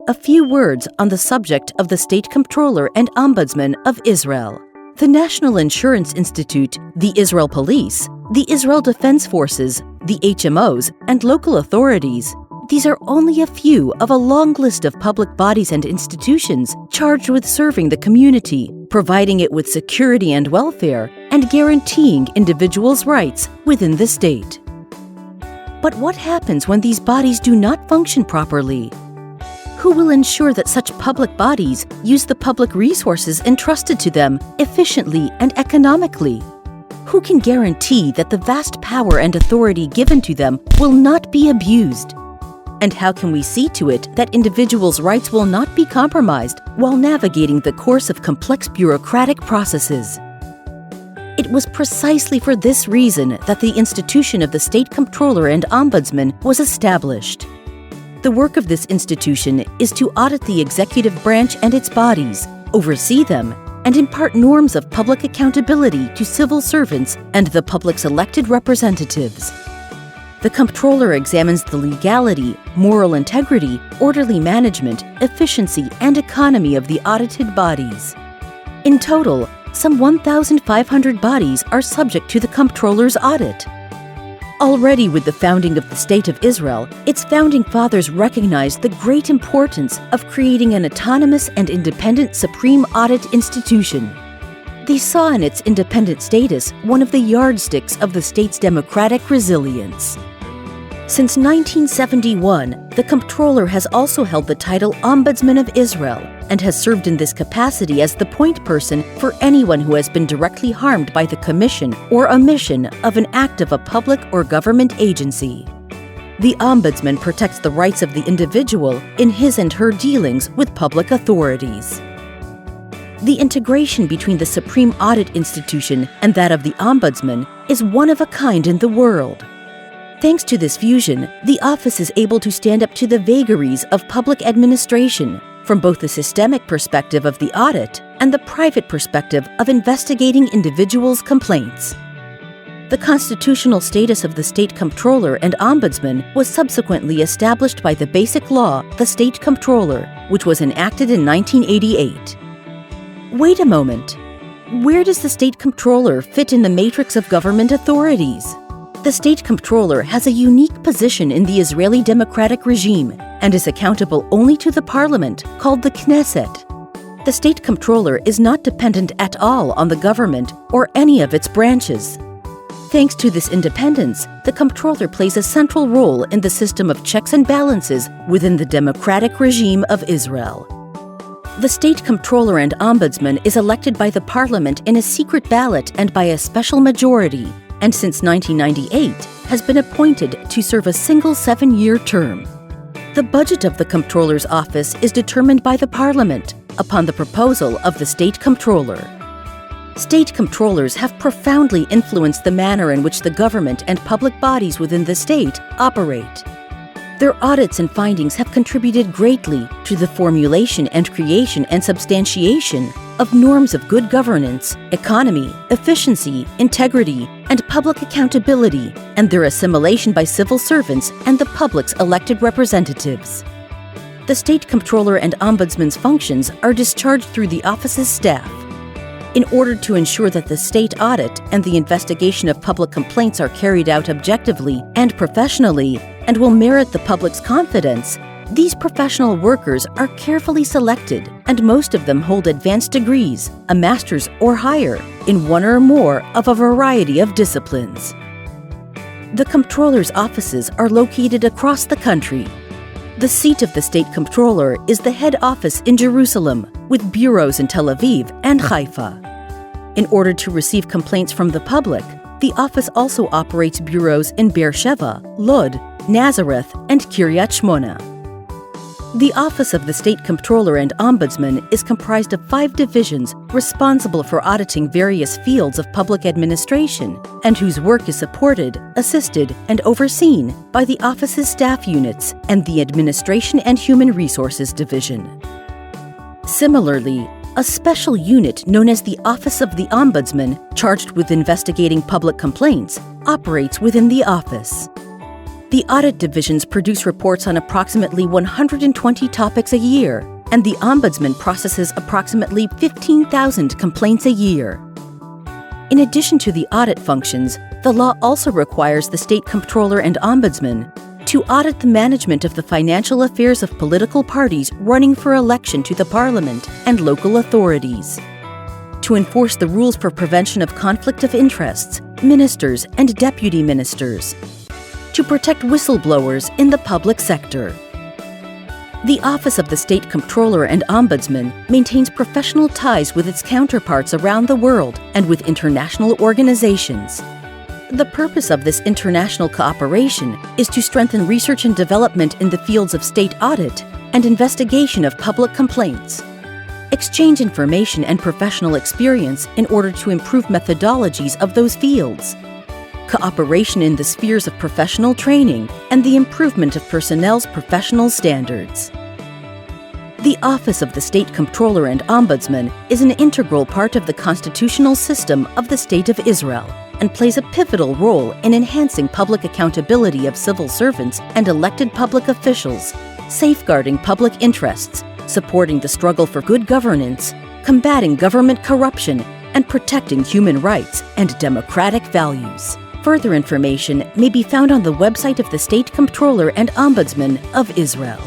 a few words on the subject of the State Comptroller and Ombudsman of Israel. The National Insurance Institute, the Israel Police, the Israel Defense Forces, the HMOs, and local authorities. These are only a few of a long list of public bodies and institutions charged with serving the community, providing it with security and welfare, and guaranteeing individuals' rights within the state. But what happens when these bodies do not function properly? Who will ensure that such public bodies use the public resources entrusted to them efficiently and economically? Who can guarantee that the vast power and authority given to them will not be abused? And how can we see to it that individuals' rights will not be compromised while navigating the course of complex bureaucratic processes? It was precisely for this reason that the institution of the State Comptroller and Ombudsman was established. The work of this institution is to audit the executive branch and its bodies, oversee them, and impart norms of public accountability to civil servants and the public's elected representatives. The Comptroller examines the legality, moral integrity, orderly management, efficiency, and economy of the audited bodies. In total, some 1,500 bodies are subject to the Comptroller's audit. Already with the founding of the State of Israel, its founding fathers recognized the great importance of creating an autonomous and independent Supreme Audit Institution. They saw in its independent status one of the yardsticks of the state's democratic resilience. Since 1971, the Comptroller has also held the title Ombudsman of Israel and has served in this capacity as the point person for anyone who has been directly harmed by the commission or omission of an act of a public or government agency. The Ombudsman protects the rights of the individual in his and her dealings with public authorities. The integration between the Supreme Audit Institution and that of the Ombudsman is one of a kind in the world. Thanks to this fusion, the office is able to stand up to the vagaries of public administration from both the systemic perspective of the audit and the private perspective of investigating individuals' complaints. The constitutional status of the State Comptroller and Ombudsman was subsequently established by the basic law, the State Comptroller, which was enacted in 1988. Wait a moment. Where does the State Comptroller fit in the matrix of government authorities? The State Comptroller has a unique position in the Israeli democratic regime and is accountable only to the parliament, called the Knesset. The State Comptroller is not dependent at all on the government or any of its branches. Thanks to this independence, the Comptroller plays a central role in the system of checks and balances within the democratic regime of Israel. The State Comptroller and Ombudsman is elected by the parliament in a secret ballot and by a special majority, and since 1998 has been appointed to serve a single 7-year term. The budget of the Comptroller's office is determined by the Parliament upon the proposal of the State Comptroller. State Comptrollers have profoundly influenced the manner in which the government and public bodies within the state operate. Their audits and findings have contributed greatly to the formulation and creation and substantiation of norms of good governance, economy, efficiency, integrity, and public accountability, and their assimilation by civil servants and the public's elected representatives. The State Comptroller and Ombudsman's functions are discharged through the office's staff. In order to ensure that the state audit and the investigation of public complaints are carried out objectively and professionally and will merit the public's confidence, these professional workers are carefully selected, and most of them hold advanced degrees, a master's or higher, in one or more of a variety of disciplines. The Comptroller's offices are located across the country. The seat of the State Comptroller is the head office in Jerusalem, with bureaus in Tel Aviv and Haifa. In order to receive complaints from the public, the office also operates bureaus in Beersheba, Lod, Nazareth, and Kiryat Shmona. The Office of the State Comptroller and Ombudsman is comprised of 5 divisions responsible for auditing various fields of public administration and whose work is supported, assisted, and overseen by the office's staff units and the Administration and Human Resources Division. Similarly, a special unit known as the Office of the Ombudsman, charged with investigating public complaints, operates within the office. The audit divisions produce reports on approximately 120 topics a year, and the Ombudsman processes approximately 15,000 complaints a year. In addition to the audit functions, the law also requires the State Comptroller and Ombudsman to audit the management of the financial affairs of political parties running for election to the Parliament and local authorities, to enforce the rules for prevention of conflict of interests, ministers and deputy ministers, to protect whistleblowers in the public sector. The Office of the State Comptroller and Ombudsman maintains professional ties with its counterparts around the world and with international organizations. The purpose of this international cooperation is to strengthen research and development in the fields of state audit and investigation of public complaints, exchange information and professional experience in order to improve methodologies of those fields, cooperation in the spheres of professional training, and the improvement of personnel's professional standards. The Office of the State Comptroller and Ombudsman is an integral part of the constitutional system of the State of Israel and plays a pivotal role in enhancing public accountability of civil servants and elected public officials, safeguarding public interests, supporting the struggle for good governance, combating government corruption, and protecting human rights and democratic values. Further information may be found on the website of the State Comptroller and Ombudsman of Israel.